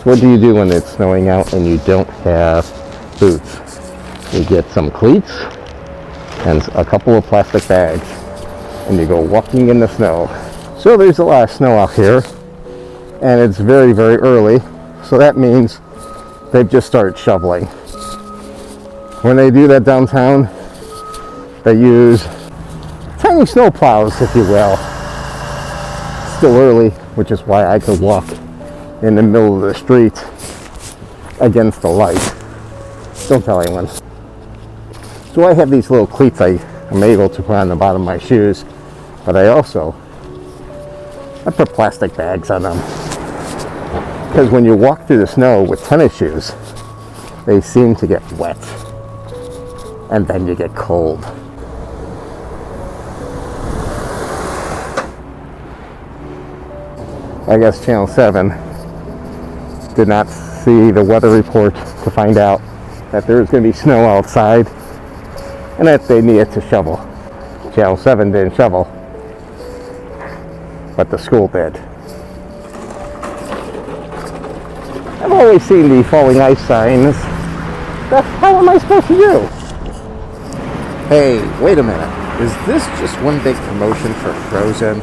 what do you do when it's snowing out and you don't have boots? You get some cleats and a couple of plastic bags, and you go walking in the snow. So there's a lot of snow out here, and it's very, very early, so that means they've just started shoveling. When they do that downtown, they use tiny snow plows, if you will. Still early, which is why I could walk in the middle of the street against the light. Don't tell anyone. So I have these little cleats I'm able to put on the bottom of my shoes, but I put plastic bags on them. Because when you walk through the snow with tennis shoes, they seem to get wet. And then you get cold. I guess Channel 7 did not see the weather report to find out that there was going to be snow outside and that they needed to shovel. Channel 7 didn't shovel, but the school did. I've always seen the falling ice signs. How am I supposed to do? Hey, wait a minute. Is this just one big promotion for Frozen?